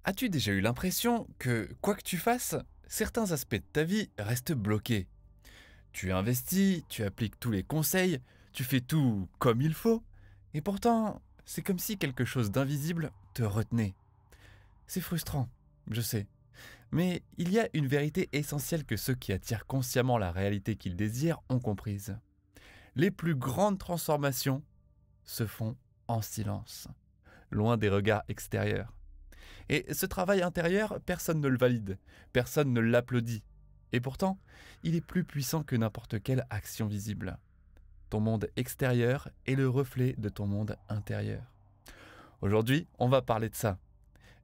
As-tu déjà eu l'impression que, quoi que tu fasses, certains aspects de ta vie restent bloqués? Tu investis, tu appliques tous les conseils, tu fais tout comme il faut, et pourtant, c'est comme si quelque chose d'invisible te retenait. C'est frustrant, je sais, mais il y a une vérité essentielle que ceux qui attirent consciemment la réalité qu'ils désirent ont comprise. Les plus grandes transformations se font en silence, loin des regards extérieurs. Et ce travail intérieur, personne ne le valide, personne ne l'applaudit. Et pourtant, il est plus puissant que n'importe quelle action visible. Ton monde extérieur est le reflet de ton monde intérieur. Aujourd'hui, on va parler de ça.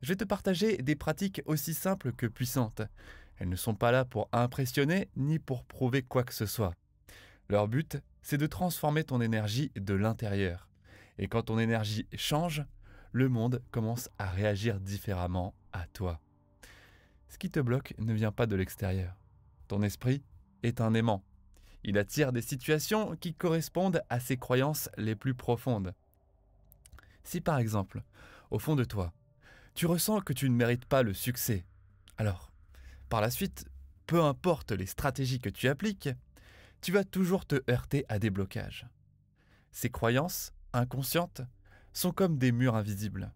Je vais te partager des pratiques aussi simples que puissantes. Elles ne sont pas là pour impressionner ni pour prouver quoi que ce soit. Leur but, c'est de transformer ton énergie de l'intérieur. Et quand ton énergie change, le monde commence à réagir différemment à toi. Ce qui te bloque ne vient pas de l'extérieur. Ton esprit est un aimant. Il attire des situations qui correspondent à ses croyances les plus profondes. Si par exemple, au fond de toi, tu ressens que tu ne mérites pas le succès, alors, par la suite, peu importe les stratégies que tu appliques, tu vas toujours te heurter à des blocages. Ces croyances, inconscientes, sont comme des murs invisibles.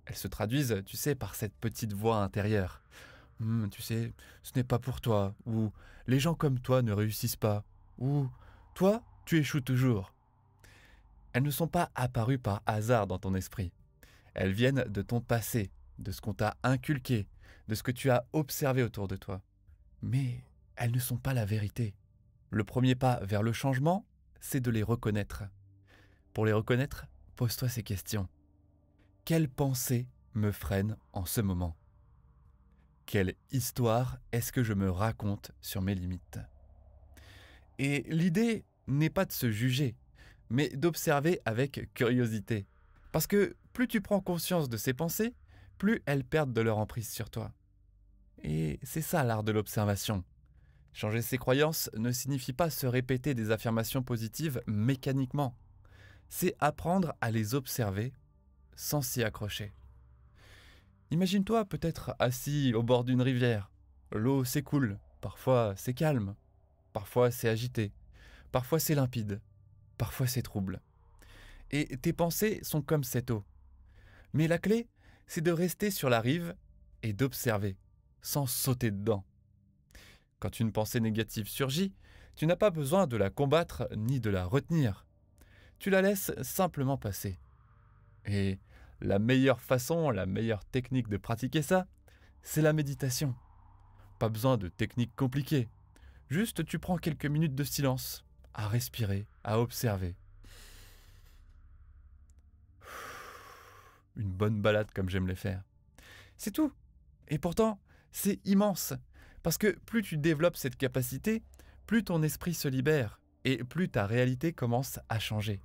Elles se traduisent, tu sais, par cette petite voix intérieure. Tu sais, ce n'est pas pour toi, ou les gens comme toi ne réussissent pas, ou toi, tu échoues toujours. Elles ne sont pas apparues par hasard dans ton esprit. Elles viennent de ton passé, de ce qu'on t'a inculqué, de ce que tu as observé autour de toi. Mais elles ne sont pas la vérité. Le premier pas vers le changement, c'est de les reconnaître. Pour les reconnaître, pose-toi ces questions. Quelle pensée me freine en ce moment? Quelle histoire est-ce que je me raconte sur mes limites? Et l'idée n'est pas de se juger, mais d'observer avec curiosité. Parce que plus tu prends conscience de ces pensées, plus elles perdent de leur emprise sur toi. Et c'est ça l'art de l'observation. Changer ses croyances ne signifie pas se répéter des affirmations positives mécaniquement. C'est apprendre à les observer sans s'y accrocher. Imagine-toi peut-être assis au bord d'une rivière. L'eau s'écoule, parfois c'est calme, parfois c'est agité, parfois c'est limpide, parfois c'est trouble. Et tes pensées sont comme cette eau. Mais la clé, c'est de rester sur la rive et d'observer, sans sauter dedans. Quand une pensée négative surgit, tu n'as pas besoin de la combattre ni de la retenir. Tu la laisses simplement passer. Et la meilleure façon, la meilleure technique de pratiquer ça, c'est la méditation. Pas besoin de techniques compliquées. Juste tu prends quelques minutes de silence, à respirer, à observer. Une bonne balade comme j'aime les faire. C'est tout. Et pourtant, c'est immense. Parce que plus tu développes cette capacité, plus ton esprit se libère et plus ta réalité commence à changer.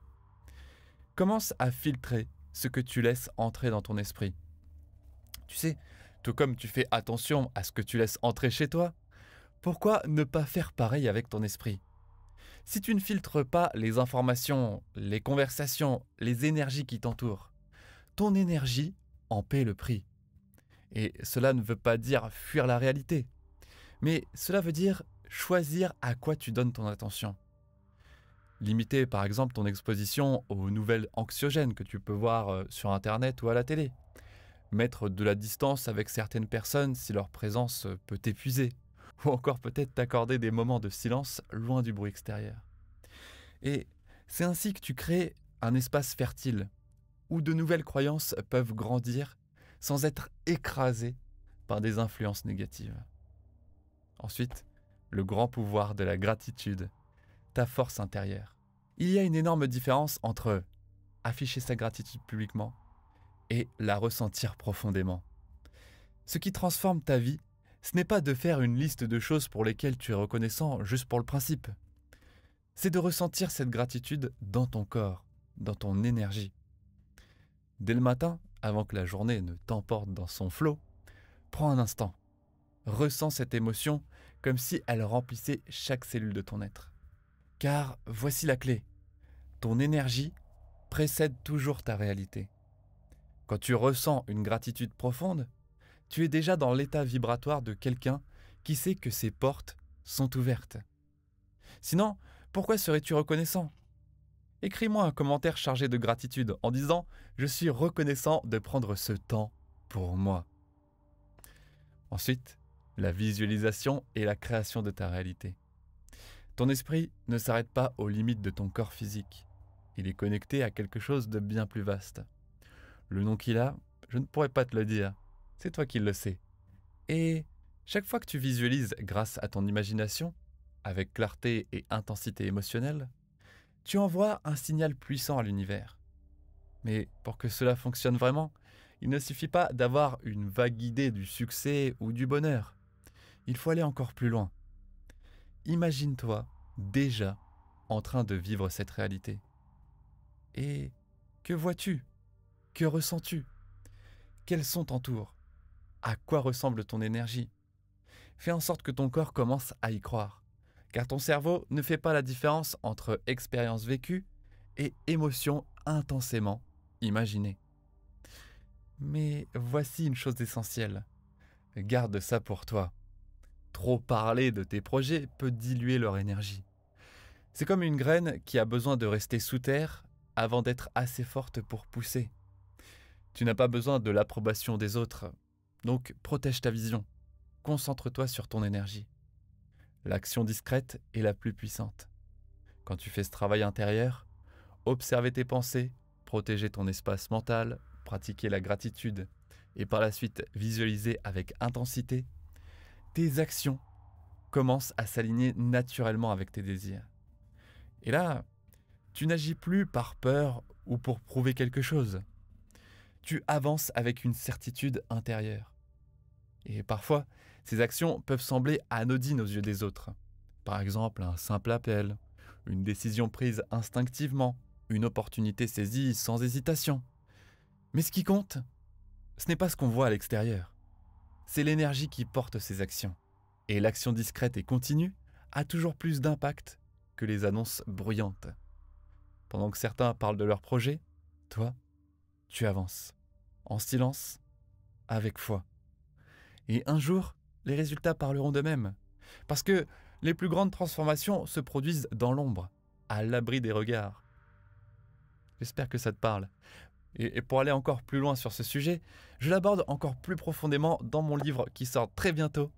Commence à filtrer ce que tu laisses entrer dans ton esprit. Tu sais, tout comme tu fais attention à ce que tu laisses entrer chez toi, pourquoi ne pas faire pareil avec ton esprit? Si tu ne filtres pas les informations, les conversations, les énergies qui t'entourent, ton énergie en paie le prix. Et cela ne veut pas dire fuir la réalité, mais cela veut dire choisir à quoi tu donnes ton attention. Limiter par exemple ton exposition aux nouvelles anxiogènes que tu peux voir sur Internet ou à la télé. Mettre de la distance avec certaines personnes si leur présence peut t'épuiser. Ou encore peut-être t'accorder des moments de silence loin du bruit extérieur. Et c'est ainsi que tu crées un espace fertile où de nouvelles croyances peuvent grandir sans être écrasées par des influences négatives. Ensuite, le grand pouvoir de la gratitude, ta force intérieure. Il y a une énorme différence entre afficher sa gratitude publiquement et la ressentir profondément. Ce qui transforme ta vie, ce n'est pas de faire une liste de choses pour lesquelles tu es reconnaissant juste pour le principe. C'est de ressentir cette gratitude dans ton corps, dans ton énergie. Dès le matin, avant que la journée ne t'emporte dans son flot, prends un instant. Ressens cette émotion comme si elle remplissait chaque cellule de ton être. Car voici la clé. Ton énergie précède toujours ta réalité. Quand tu ressens une gratitude profonde, tu es déjà dans l'état vibratoire de quelqu'un qui sait que ses portes sont ouvertes. Sinon, pourquoi serais-tu reconnaissant? Écris-moi un commentaire chargé de gratitude en disant « Je suis reconnaissant de prendre ce temps pour moi ». Ensuite, la visualisation et la création de ta réalité. Ton esprit ne s'arrête pas aux limites de ton corps physique. Il est connecté à quelque chose de bien plus vaste. Le nom qu'il a, je ne pourrais pas te le dire. C'est toi qui le sais. Et chaque fois que tu visualises grâce à ton imagination, avec clarté et intensité émotionnelle, tu envoies un signal puissant à l'univers. Mais pour que cela fonctionne vraiment, il ne suffit pas d'avoir une vague idée du succès ou du bonheur. Il faut aller encore plus loin. Imagine-toi déjà en train de vivre cette réalité. Et que vois-tu? Que ressens-tu? Quels sons t'entourent? À quoi ressemble ton énergie? Fais en sorte que ton corps commence à y croire, car ton cerveau ne fait pas la différence entre expérience vécue et émotion intensément imaginée. Mais voici une chose essentielle. Garde ça pour toi. Trop parler de tes projets peut diluer leur énergie. C'est comme une graine qui a besoin de rester sous terre avant d'être assez forte pour pousser. Tu n'as pas besoin de l'approbation des autres, donc protège ta vision. Concentre-toi sur ton énergie. L'action discrète est la plus puissante. Quand tu fais ce travail intérieur, observer tes pensées, protéger ton espace mental, pratiquer la gratitude et par la suite visualiser avec intensité, tes actions commencent à s'aligner naturellement avec tes désirs. Et là, tu n'agis plus par peur ou pour prouver quelque chose. Tu avances avec une certitude intérieure. Et parfois, ces actions peuvent sembler anodines aux yeux des autres. Par exemple, un simple appel, une décision prise instinctivement, une opportunité saisie sans hésitation. Mais ce qui compte, ce n'est pas ce qu'on voit à l'extérieur. C'est l'énergie qui porte ces actions. Et l'action discrète et continue a toujours plus d'impact que les annonces bruyantes. Pendant que certains parlent de leurs projets, toi, tu avances. En silence, avec foi. Et un jour, les résultats parleront d'eux-mêmes. Parce que les plus grandes transformations se produisent dans l'ombre, à l'abri des regards. J'espère que ça te parle. Et pour aller encore plus loin sur ce sujet, je l'aborde encore plus profondément dans mon livre qui sort très bientôt.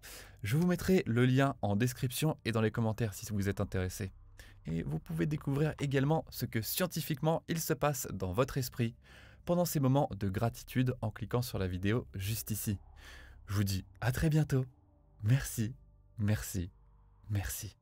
Je vous mettrai le lien en description et dans les commentaires si vous êtes intéressé. Et vous pouvez découvrir également ce que scientifiquement il se passe dans votre esprit pendant ces moments de gratitude en cliquant sur la vidéo juste ici. Je vous dis à très bientôt. Merci, merci, merci.